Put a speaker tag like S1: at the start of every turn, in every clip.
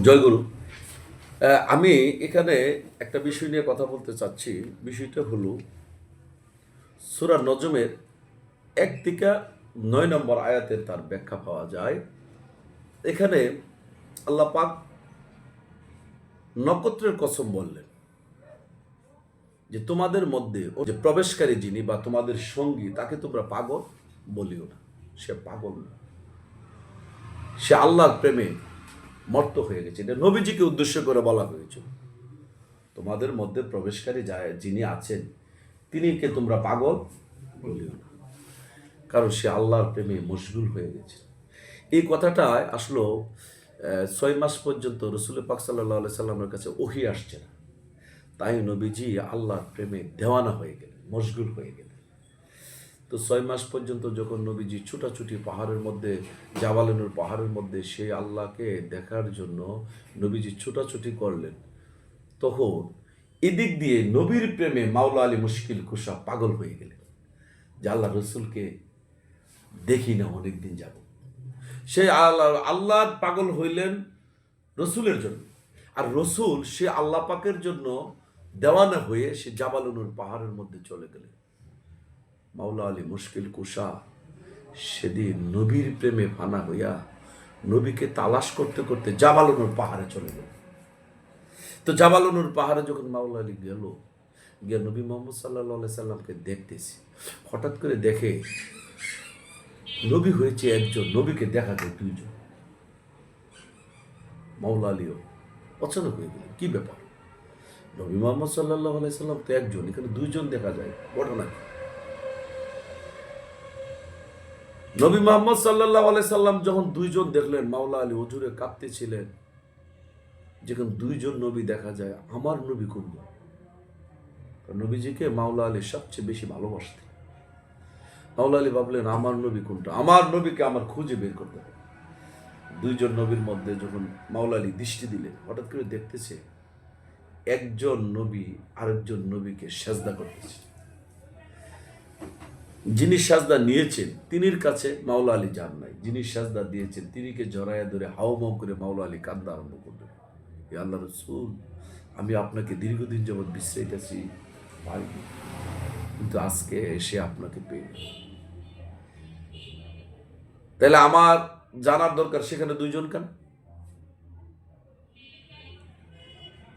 S1: জয়গুরু। আমি এখানে একটা বিষয় নিয়ে কথা বলতে চাচ্ছি। বিষয়টা হলো সূরা নজমের ১ থেকে ৯ নম্বর আয়াতে তার ব্যাখ্যা পাওয়া যায়। এখানে আল্লাহ পাক নক্ষত্রের কসম বললেন যে তোমাদের মধ্যে ও যে প্রবেশকারী যিনি বা তোমাদের সঙ্গী তাকে তোমরা পাগল বলিও না। সে পাগল না, সে আল্লাহর প্রেমে মত্ত হয়ে গেছে। এটা নবীজিকে উদ্দেশ্য করে বলা হয়েছে। তোমাদের মধ্যে প্রবেশকারী যিনি আছেন তিনিকে তোমরা পাগল বলিও না, কারণ সে আল্লাহর প্রেমে মশগুল হয়ে গেছে। এই কথাটা আসলো ৬ মাস পর্যন্ত রসুল পাক সাল্লাল্লাহু আলাইহি সাল্লামের কাছে ওহী আসছে না, তাই নবীজি আল্লাহর প্রেমে দেওয়ানা হয়ে গেলেন, মশগুল হয়ে গেলেন। তো ৬ মাস পর্যন্ত যখন নবীজি ছুটাছুটি পাহাড়ের মধ্যে, জাবালুনুর পাহাড়ের মধ্যে সে আল্লাহকে দেখার জন্য নবীজি ছুটাছুটি করলেন, তখন এদিক দিয়ে নবীর প্রেমে মাওলা আলী মুশকিল কুশা পাগল হয়ে গেলেন যে আল্লাহ রসুলকে দেখি না অনেকদিন যাব। সে আল্লাহ পাগল হইলেন রসুলের জন্য, আর রসুল সে আল্লাহ পাকের জন্য দেওয়ানা হয়ে সে জাবালুনুর পাহাড়ের মধ্যে চলে গেলেন। মাওলা আলী মুশকিল কুশা সেদিন নবীর প্রেমে ফানা হইয়া নবীকে তালাশ করতে করতে জাবালুনুর পাহাড়ে চলে গেল। তো জাবালুনুর পাহাড়ে যখন মাওলা আলী গেল, গিয়ে নবী মোহাম্মদ সাল্লাল্লাহু আলাইহি সাল্লামকে দেখতেছি, হঠাৎ করে দেখে নবী হয়েছে একজন, নবীকে দেখা যায় দুইজন। মাওলা আলীও অচানক হয়ে গেলেন, কি ব্যাপার? নবী মোহাম্মদ সাল্লাল্লাহু আলাইহি সাল্লাম তো একজন, এখানে দুইজন দেখা যায়, ঘটনা কি? নবী মোহাম্মদ সাল্লাল্লাহু আলাইহি সাল্লাম যখন দুইজন দেখলেন, মাওলা আলী হুজুরে কাঁদতেছিলেন, যখন দুইজন নবী দেখা যায়, আমার নবী কোনজন? নবীজিকে মাওলা আলী সবচেয়ে বেশি ভালোবাসতেন। মাওলা আলী ভাবলেন আমার নবী কোনটা, আমার নবীকে আমার খুঁজে বের করতে হবে। দুইজন নবীর মধ্যে যখন মাওলা আলী দৃষ্টি দিলেন, হঠাৎ করে দেখতেছে একজন নবী আরেকজন নবীকে সেজদা করতেছে। যিনি সাজদা নিয়েছেন তিনির কাছে মাওলা আলী যান নাই, যিনি সাজদা দিয়েছেন তিনিকে জড়াইয়া ধরে হাউমাউ করে মাওলা আলী কান্দা আরম্ভ করলেন, হে আল্লাহ রসুল, আমি আপনাকে দীর্ঘদিন যাবৎ বিশ্রাইতেছি পাইনি, কিন্তু আজকে এসে আপনাকে পেয়ে। তাহলে আমার জানার দরকার সেখানে দুইজন কেন?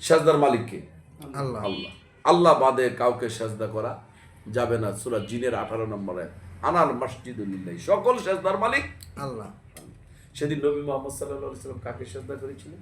S1: সাজদার মালিক কে? আল্লাহ। আল্লাহ আল্লাহ বাদে কাউকে সাজদা করা যাবে না। সূরা জিনের 18 নম্বরে আনাল মসজিদুল্লাহ, সকল সাজদার মালিক আল্লাহ। সেদিন নবী মুহাম্মদ সাল্লাল্লাহু আলাইহি সাল্লাম কাকে সাজদা করেছিলেন?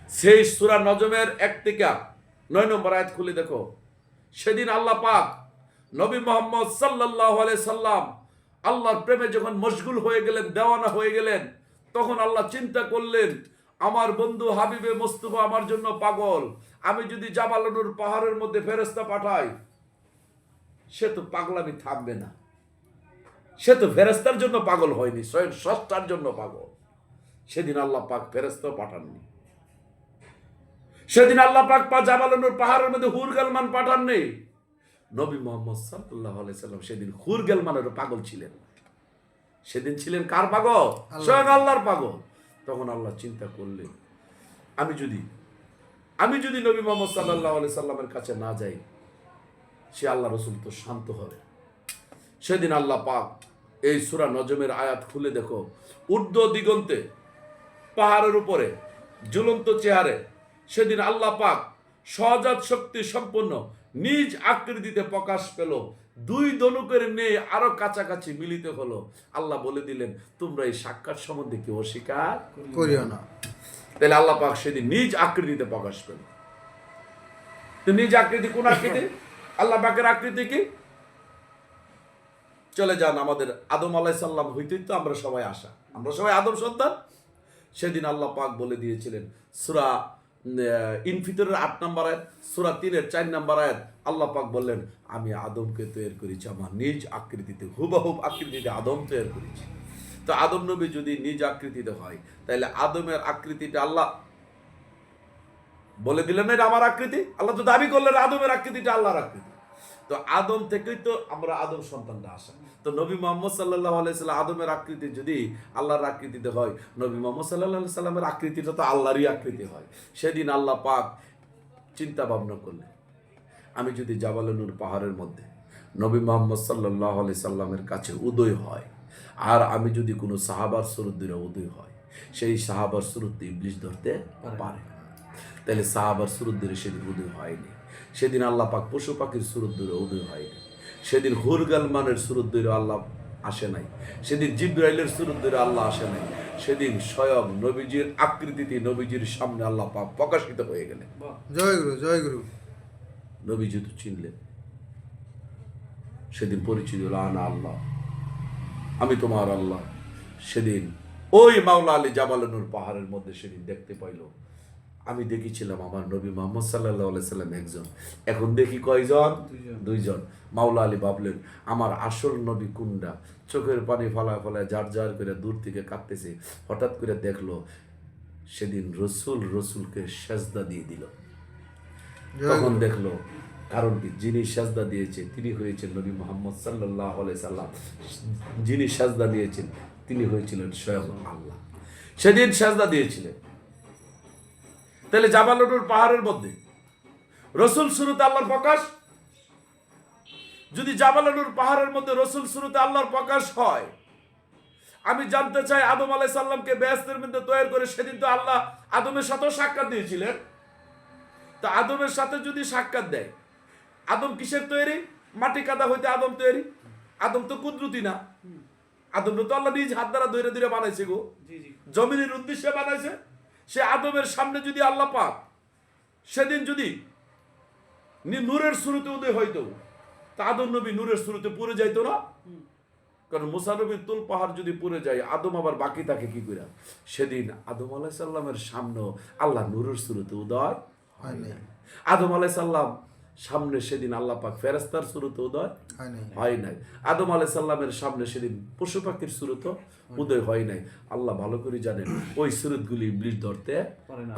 S1: সেই সূরা নজমের 1 থেকে 9 নম্বর আয়াত খুলে দেখো। সেদিন আল্লাহ পাক নবী মুহাম্মদ সাল্লাল্লাহু আলাইহি সাল্লাম আল্লাহর প্রেমে যখন মশগুল হয়ে গেলেন, দেওয়ানা হয়ে গেলেন, তখন আল্লাহ চিন্তা করলেন আমার বন্ধু হাবিবে মুস্তাফা আমার জন্য পাগল, আমি যদি জাবালুনুর পাহাড়ের মধ্যে ফেরেশতা পাঠাই, সে তো পাগলামি থামবে না। সে তো ফেরেশতার জন্য পাগল হয়নি, স্বয়ং স্রষ্টার জন্য পাগল। সেদিন আল্লাহ পাক ফেরেশতা পাঠাননি। সেদিন আল্লাহ পাক জাবালুনুর পাহাড়ের মধ্যে হুর গালমান পাঠাননি। নবী মুহাম্মদ সাল্লাল্লাহু আলাইহি সাল্লাম সেদিন হুর গালমানের পাগল ছিলেন। সেদিন ছিলেন কার পাগল? স্বয়ং আল্লাহর পাগল। তখন আল্লাহ চিন্তা করলেন আমি যদি নবী মুহাম্মদ সাল্লাল্লাহু আলাইহি সাল্লামের কাছে না যাই, সে আল্লাহ রসুল তো শান্ত হবে। সেদিন আল্লাহ পাক এই সূরা নজমের আয়াত খুলে দেখো, ঊর্ধ্ব দিগন্তে পাহাড়ের উপরে ঝুলন্ত চেহারে সেদিন আল্লাহ পাক সহজাত শক্তি সম্পন্ন নিজ আকৃতিতে প্রকাশ পেল, দুই ধনুকের নিয়ে আরো কাছাকাছি মিলিত হলো। আল্লাহ বলে দিলেন তোমরা এই সাক্ষাৎ সম্বন্ধে কেউ অস্বীকার করিও না। তাহলে আল্লাহ পাক সেদিন নিজ আকৃতিতে প্রকাশ পেল। তো নিজ আকৃতি কোন আকৃতি? আল্লাহ পাকের আকৃতি কি? চলে যান আমাদের আদম আলাইহিস সালাম হইতেই তো আমরা সবাই আসা, আমরা সবাই আদম সন্তান। সেদিন আল্লাহ পাক বলে দিয়েছিলেন সূরা ইনফিতরের 8 নম্বর আয়াত, সূরা 3-এর 4 নম্বর আয়াত, আল্লাহ পাক বললেন আমি আদমকে তৈরি করেছি আমার নিজ আকৃতিতে, হুবহুব আকৃতিতে আদম তৈরি করেছি। তো আদম নবী যদি নিজ আকৃতিতে হয়, তাহলে আদমের আকৃতিটা আল্লাহ বলে দিলেন না এটা আমার আকৃতি? আল্লাহ তো দাবি করলেন আদমের আকৃতিটা আল্লাহর আকৃতি। তো আদম থেকেই তো আমরা আদম সন্তানরা আসা। তো নবী মোহাম্মদ সাল্লাল্লাহু আলাইহি সাল্লাম আদমের আকৃতি যদি আল্লাহর আকৃতিতে হয়, নবী মোহাম্মদ সাল্লাল্লাহু আলাইহি সাল্লামের আকৃতিটা তো আল্লাহরই আকৃতি হয়। সেদিন আল্লাহ পাক চিন্তা ভাবনা করলেন, আমি যদি জাবালে নূর পাহাড়ের মধ্যে নবী মোহাম্মদ সাল্লাল্লাহু আলাইহি সাল্লামের কাছে উদয় হয়, আর আমি যদি কোনো সাহাবার সুরত ধরে উদয় হয়, সেই সাহাবার সুরত ইবলিস ধরতে পারে। তাহলে সাহাবার সুরত ধরে সেদিন উদয় হয়নি। সেদিন আল্লাহ পাক পশু পাখির সুরত ধরে উদয় হয়নি। সেদিন হুরগালমানের সুরত ধরে আল্লাহ আসে নাই। সেদিন জিব্রাইলের সুরত ধরে আল্লাহ আসে নাই। সেদিন স্বয়ং নবীজির আকৃতিতে নবীজির সামনে আল্লাহ পাক প্রকাশিত হয়ে গেলেন।
S2: জয় গুরু, জয় গুরু।
S1: নবীজি তো চিনলেন। সেদিন পরিচিত হলো আনা আল্লাহ, আমি তোমার আল্লাহ। সেদিন ওই মাওলা আলী জাবাল নূর পাহাড়ের মধ্যে সেদিন দেখতে পাইল, আমি দেখেছিলাম আমার নবী মোহাম্মদ সাল্লাল্লাহু আলাইহি সাল্লাম একজন, এখন দেখি কয়জন? দুইজন। মাওলা আলী ভাবলেন আমার আসল নবী কোনটা? চোখের পানি ফলায় ফলায় জার জার করে দূর থেকে কাঁদতেছে। হঠাৎ করে দেখলো সেদিন রসুলকে সেজদা দিয়ে দিল। তখন দেখলো কারণ কি, যিনি সাজদা দিয়েছে তিনি হয়েছেন নবী মুহাম্মদ সাল্লাল্লাহু আলাইহি সাল্লাম। যিনি সাজদা দিয়েছেন তিনি হয়েছিলেন স্বয়ং আল্লাহ। সেদিন সাজদা দিয়েছিলেন। তাহলে জাবাল নূর পাহাড়ের মধ্যে রসুল শুরুতে আল্লাহর প্রকাশ। যদি জাবাল নূর পাহাড়ের মধ্যে রসুল শুরুতে আল্লাহর প্রকাশ হয়, আমি জানতে চাই আদম আলাইহিস সালামকে বেহেশতের মধ্যে তৈরি করে সেদিন তো আল্লাহ আদমের সাথেও সাক্ষাৎ দিয়েছিলেন। তো আদমের সাথে যদি সাক্ষাৎ দেয়, আদম কিসের তৈরি? মাটি কাদা হইতে আদম তৈরি। আদম তো কুদরতি না, আদম তো আল্লাহ নিজ হাত দ্বারা ধরে ধরে বানাইছে গো, জমিনের উদ্দেশ্যে বানাইছে। সে আদমের সামনে যদি আল্লাহ পাক সেদিন যদি নূরের শুরুতে উদয় হইতো, তা আদম নবী নূরের শুরুতে পুড়ে যাইতো না? কারণ মুসা নবীর তুল পাহাড় যদি পুড়ে যায়, আদম আবার বাকি থাকে কি করে? সেদিন আদম আলাইহিস সালামের সামনে আল্লাহ নূরের শুরুতে উদয় হয় নাই। আদম আলাইহিস সালাম সামনে সেদিন আল্লাহ পাক ফেরেশতার শুরুতে উদয় হয় নাই। আদম আলাইহিস সালামের সামনে সেদিন পশু পাখির শুরুতে উদয় হয় নাই। আল্লাহ ভালো করে জানেন ওই সুরতগুলি ইবলিস ধরতে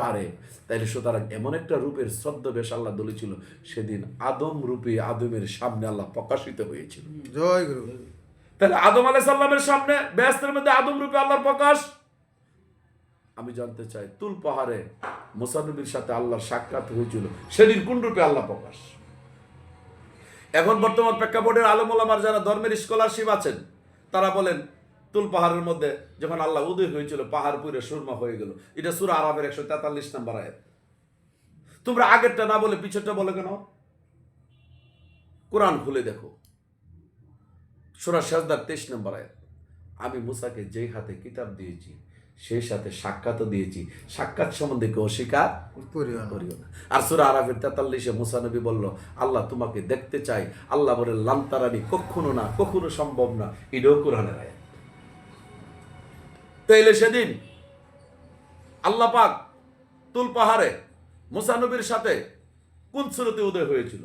S1: পারে। তাইলে সুতরাং এমন একটা রূপের ছদ্মবেশ আল্লাহ দলেছিল, সেদিন আদম রূপে আদমের সামনে আল্লাহ প্রকাশিত হয়েছিল।
S2: জয় গুরু।
S1: তাহলে আদম আলাইহিস সালামের সামনে বেহেশতের মধ্যে আদম রূপে আল্লাহর প্রকাশ। আমি জানতে চাই তুল পাহাড়ে মুসা নবীর সাথে আল্লাহর সাক্ষাৎ হয়েছিল, সেদিন কোন রূপে আল্লাহ প্রকাশ? এখন বর্তমান প্রেক্ষাপটের আলেম ওলামার যারা ধর্মের স্কলারশিপ আছেন, তারা বলেন তুল পাহাড়ের মধ্যে যখন আল্লাহ উদয় হয়েছিল পাহাড় পুরে সুরমা হয়ে গেল। এটা সূরা আরাফের 143 নম্বর আয়াত। তোমরা আগেরটা না বলে পিছেরটা বলে কেন? কোরআন খুলে দেখো, সূরা সাজদার 23 নম্বর আয়াত। আমি মুসাকে যেই হাতে কিতাব দিয়েছি সেই সাথে সাক্ষাৎও দিয়েছি, সাক্ষাৎ সম্বন্ধে কেউ অস্বীকার করিও না। আর সূরা আরাফের 43-এ মুসা নবী বলল আল্লাহ তোমাকে দেখতে চাই। আল্লাহ বলে লান্তারানি, কখনো না, কখনো সম্ভব না। এটাও কোরআনের আয়াত। তাইলে সেদিন আল্লাহ পাক তুল পাহাড়ে মুসা নবীর সাথে কোন সুরতে উদয় হয়েছিল?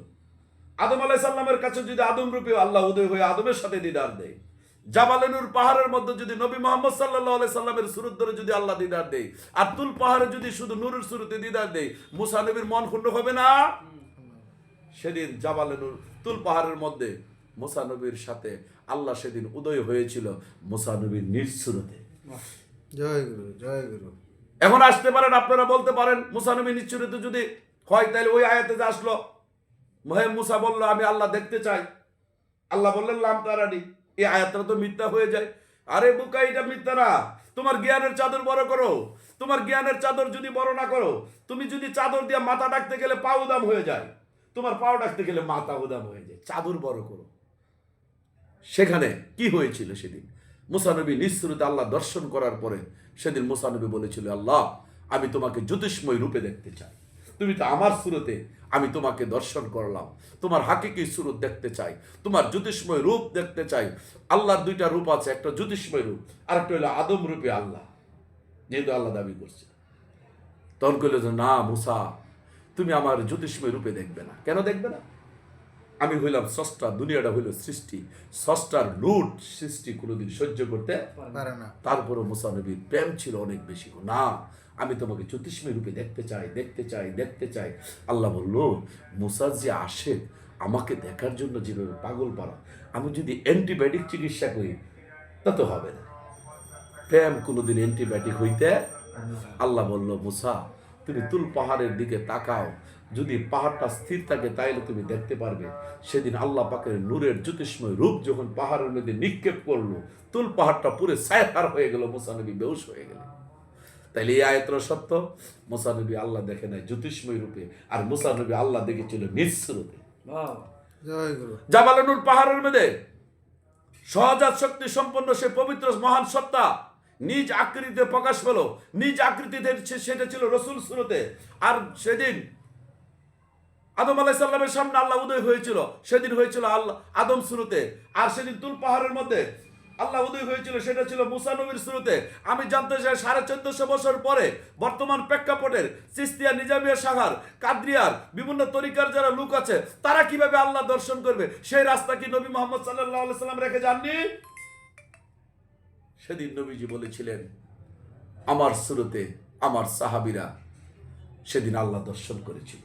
S1: আদম আলাইহিস সালামের কাছে যদি আদম রূপে আল্লাহ উদয় হয়ে আদমের সাথে দিদার দেয়, জাবালে নূর পাহাড়ের মধ্যে যদি নবী মুহাম্মদ সাল্লাল্লাহু আলাইহি সাল্লামের সুরত ধরে যদি আল্লাহ দিদার দেয়, আর তুল পাহাড়ে যদি শুধু নূরের সুরতে দিদার দেয়, মুসা নবীর মন ক্ষুণ্ণ হবে না? সেদিন জাবালে নূর তুল পাহাড়ের মধ্যে মুসা নবীর সাথে আল্লাহ সেদিন উদয় হয়েছিল মুসা নবীর নিজ সুরতে।
S2: জয় গুরু, জয় গুরু।
S1: এখন আসতে পারেন আপনারা বলতে পারেন মুসা নবী নিজ সুরতে যদি হয়, তাহলে ওই আয়াতে যে আসলো মুসা বলল আমি আল্লাহ দেখতে চাই, আল্লাহ বললেন লাম তারানি, এই আয়াতটা তো মিথ্যা হয়ে যায়। আরে বুকা, এটা মিথ্যা না। তোমার জ্ঞানের চাদর বড় করো। তোমার জ্ঞানের চাদর যদি বড় না করো, তুমি যদি চাদর দিয়ে মাথা ডাকতে গেলে পা উদাম হয়ে যায়, তোমার পাও ডাকতে গেলে মাথা উদাম হয়ে যায়। চাদর বড় করো। সেখানে কি হয়েছিল সেদিন? মুসা নবী নিঃসুরতে আল্লাহ দর্শন করার পরে সেদিন মুসা নবী বলেছিল আল্লাহ আমি তোমাকে জ্যোতিষময় রূপে দেখতে চাই। তুমি তো আমার সুরতে, আমি তোমাকে দর্শন করলাম, তোমার হাকিকি সুরত দেখতে চাই, তোমার জ্যোতিষময় রূপ দেখতে চাই। আল্লাহর দুইটা রূপ আছে, একটা জ্যোতিষময় রূপ আর একটা হলো আদম রূপে আল্লাহ, যেহেতু আল্লাহ দাবি করছে। তখন কইল যে না মুসা, তুমি আমার জ্যোতিষময় রূপে দেখবে না। কেন দেখবে না? আমি হইলাম স্রষ্টা, দুনিয়াটা হইল সৃষ্টি। স্রষ্টার লুট সৃষ্টি কোনোদিন সহ্য করতে পারে না। তারপরও মুসা নবীর প্রেম ছিল অনেক বেশি। না, আমি তোমাকে জ্যোতিষময় রূপে দেখতে চাই, দেখতে চাই, দেখতে চাই। আল্লাহ বলল মুসা যে আশেক, আমাকে দেখার জন্য যেভাবে পাগল পারা, আমি যদি অ্যান্টিবায়োটিক চিকিৎসা করি তা তো হবে না। প্রেম কোনোদিন অ্যান্টিবায়োটিক হইতে, আল্লাহ বলল মুসা তুমি তুল পাহাড়ের দিকে তাকাও, যদি পাহাড়টা স্থির থাকে তাইলে তুমি দেখতে পারবে। সেদিন আল্লাহ পাকের নূরের জ্যোতিষ্ময় রূপ যখন পাহাড়ের মধ্যে নিক্ষেপ করলো, তুল পাহাড়টা পুরো ছায়ার হয়ে গেল, মুসা নবী বেহুশ হয়ে গেল। তাইলে এই আয়াতটা সত্য, মুসা নবী আল্লাহ দেখে নাই জ্যোতিষ্ময় রূপে, আর মুসা নবী আল্লাহ দেখেছিল নিজ রূপে।
S2: জয় গুরু
S1: জাবালে নূর পাহাড়ের মধ্যে সহজাত শক্তি সম্পন্ন সে পবিত্র মহান সত্তা নিজ আকৃতিতে প্রকাশ পেল, নিজ আকৃতিতে সেটা ছিল রসুল সুরতে। আর সেদিন আদম আলাইহিস সালামের সামনে আল্লাহ উদয় হয়েছিল, সেদিন হয়েছিল আল্লাহ আদম সুরতে। আর সেদিন তুল পাহাড়ের মধ্যে আল্লাহ উদয় হয়েছিল, সেটা ছিল মুসা নবীর সুরতে। আমি জানতে চাই 1450 বছর পরে বর্তমান প্রেক্ষাপটের চিশতিয়া, নিজামিয়া, শাখার, কাদরিয়ার বিভিন্ন তরিকার যারা লোক আছে তারা কিভাবে আল্লাহ দর্শন করবে? সেই রাস্তা কি নবী মুহাম্মদ সাল্লাল্লাহু আলাইহি সাল্লাম রেখে যাননি? সেদিন নবীজি বলেছিলেন আমার সুরতে আমার সাহাবীরা সেদিন আল্লাহ দর্শন করেছিল।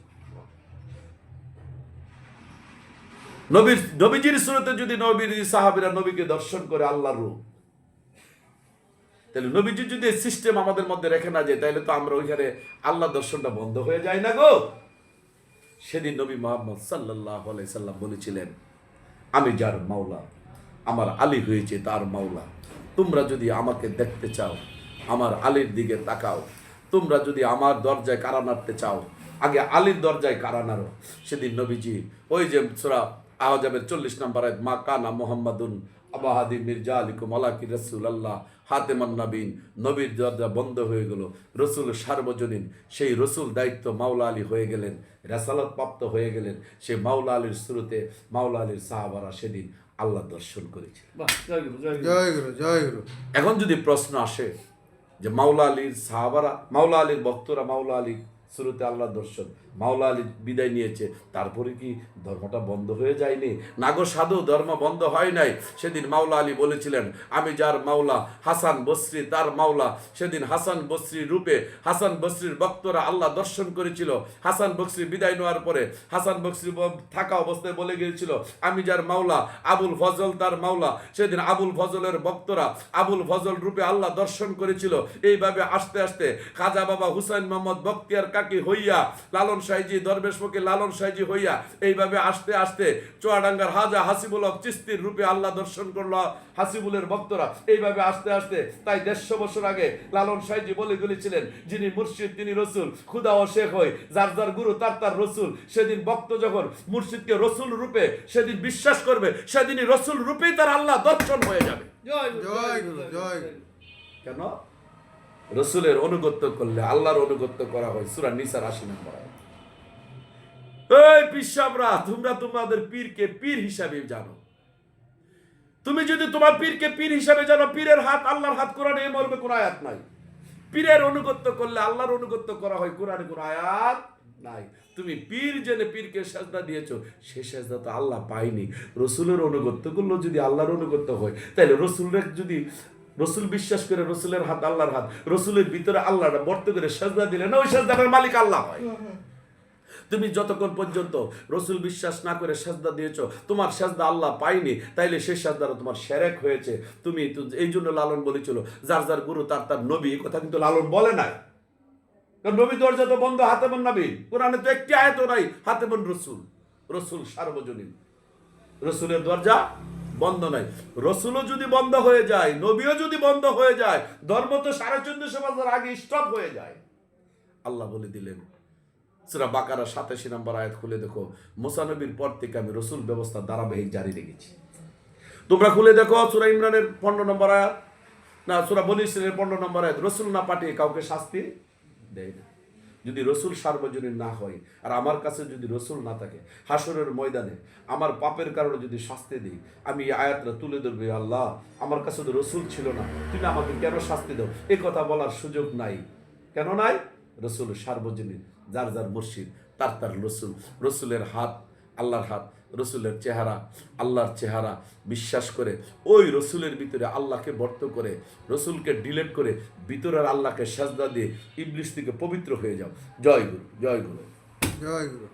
S1: নবীজির সুরতে যদি নবীর সাহাবীরা নবীকে দর্শন করে আল্লাহর রূপ, তাহলে নবীজি যদি এই সিস্টেম আমাদের মধ্যে রেখে না যায়, তাহলে তো আমরা ওইখানে আল্লাহ দর্শনটা বন্ধ হয়ে যায় না গো। সেদিন নবী মুহাম্মদ সাল্লাল্লাহু আলাইহি সাল্লাম বলেছিলেন আমি যার মাওলা, আমার আলী হয়েছে তার মাওলা। তোমরা যদি আমাকে দেখতে চাও আমার আলীর দিকে তাকাও, তোমরা যদি আমার দরজায় কারা নাড়তে চাও আগে আলীর দরজায় কারা নাড়ো। সেদিন নবীজি ওই যে সূরা আহজাবের 40 নম্বর আয়াত, মা কানা মুহাম্মাদুন আবা হাদি মির্জা আলিকুম আলাকি রাসূলুল্লাহ হাতেমান নবীন, নবীর দরজা বন্ধ হয়ে গেল। রসুল সার্বজনীন, সেই রসুল দায়িত্ব মাওলা আলী হয়ে গেলেন, রেসালত প্রাপ্ত হয়ে গেলেন। সে মাওলা আলীর শুরুতে মাওলা আলীর সাহাবারা সেদিন আল্লাহ দর্শন করেছে।
S2: জয় গুরু জয় গুরু
S1: এখন যদি প্রশ্ন আসে যে মাওলা আলীর সাহাবারা, মাওলা আলীর ভক্তরা মাওলা আলী শুরুতে আল্লাহ দর্শন, মাওলা আলী বিদায় নিয়েছে, তারপরে কি ধর্মটা বন্ধ হয়ে যায়নি? নাগো সাধু, ধর্ম বন্ধ হয় নাই। সেদিন মাওলা আলী বলেছিলেন আমি যার মাওলা, হাসান বসরি তার মাওলা। সেদিন হাসান বসরির রূপে হাসান বসরির ভক্তরা আল্লাহ দর্শন করেছিল। হাসান বসরি বিদায় নেওয়ার পরে হাসান বসরি থাকা অবস্থায় বলে গিয়েছিল আমি যার মাওলা, আবুল ফজল তার মাওলা। সেদিন আবুল ফজলের ভক্তরা আবুল ফজল রূপে আল্লাহ দর্শন করেছিল। এইভাবে আস্তে আস্তে খাজা বাবা হুসাইন মোহাম্মদ বখতিয়ার কাকি হইয়া, লালন সাইজি দরবেশ ফকির লালন সাইজি হইয়া, এইভাবে আস্তে আস্তে চুয়াডাঙ্গার হাজা হাসিবুল হক চিস্তির রূপে আল্লাহ দর্শন করলো হাসিবুলের ভক্তরা। এইভাবে আস্তে আস্তে, তাই 150 বছর আগে লালন সাইজি বলে গেছিলেন যিনি মুর্শিদ তিনি রসুল, খুদা ও শেখ হয় যার যার গুরু তার তার রসুল। সেদিন ভক্ত যখন মুর্শিদকে রসুল রূপে সেদিন বিশ্বাস করবে, সেদিনই রসুল রূপেই তার আল্লাহ দর্শন হয়ে যাবে।
S2: জয় গুরু জয় গুরু
S1: কেন? রসুলের অনুগত্য করলে আল্লাহর অনুগত্য করা হয়। সূরা নিসার 80 নম্বর আয়াত। এই পিসাবরা, তোমরা তোমাদের পীরকে পীর হিসাবে জানো। তুমি যদি তোমার পীরকে পীর হিসাবে জানো, পীরের হাত আল্লাহর হাত, কোরআনে এই মর্মে কোনো আয়াত নাই। পীরের অনুগত্য করলে আল্লাহর অনুগত্য করা হয়, কোরআনে কোনো আয়াত নাই। তুমি পীর জেনে পীরকে সেজদা দিয়েছো, সে সেজদা তো আল্লাহ পায়নি। রসুলের অনুগত্য করলো যদি আল্লাহর অনুগত্য হয়, তাহলে রসুলের যদি রসুল বিশ্বাস করে রসুলের হাত আল্লাহর হাত, রসুলের ভিতরে আল্লাহটা বর্ত করে সেজদা দিলে না ওই সেজদাটার মালিক আল্লাহ হয়। তুমি যতক্ষণ পর্যন্ত রসুল বিশ্বাস না করে সেজদা দিয়েছো, তোমার সেজদা আল্লাহ পায়নি, তাইলে সেই সেজদাটা তোমার শিরক হয়েছে। তুমি এই জন্য লালন বলেছিল যার যার গুরু তার তার নবী, এই কথা কিন্তু লালন বলে নাই। কারণ নবী দরজা তো বন্ধ, হাতেমন নবী, কোরআনে তো একটি আয়াত নাই হাতেমন রসুল। রসুল সার্বজনীন, রসুলের দরজা বন্ধ নাই। রসুলও যদি বন্ধ হয়ে যায়, নবীও যদি বন্ধ হয়ে যায়, ধর্ম তো 1450 বছর আগে স্টপ হয়ে যায়। আল্লাহ বলে দিলেন সূরা বাকারা 87 নম্বর আয়াত খুলে দেখো, মুসা নবীর পর থেকে আমি রসুল ব্যবস্থা ধারাবাহিক জারি রেখেছি। তোমরা খুলে দেখো সূরা ইমরানের 15 নম্বর আয়াত, না সূরা বনী ইসরাঈলের 15 নম্বর আয়াত, রসুল না পাঠিয়ে কাউকে শাস্তি দেয় না। যদি রসুল সার্বজনীন না হয় আর আমার কাছে যদি রসুল না থাকে, হাসরের ময়দানে আমার পাপের কারণে যদি শাস্তি দিই, আমি এই আয়াতটা তুলে ধরবো, আল্লাহ আমার কাছে তো রসুল ছিল না, তুমি আমাকে কেন শাস্তি দাও? এই কথা বলার সুযোগ নাই। কেন নাই? রসুল সার্বজনীন, যার যার মুর্শিদ তার তার রসুল। রসুলের হাত আল্লাহর হাত, রসুলের চেহারা আল্লাহর চেহারা বিশ্বাস করে ওই রসুলের ভিতরে আল্লাহকে বর্ত করে, রসুলকে ডিলেট করে ভিতরের আল্লাহকে সাজদা দিয়ে ইবলিস থেকে পবিত্র হয়ে যাও। জয় গুরু জয় গুরু
S2: জয় গুরু।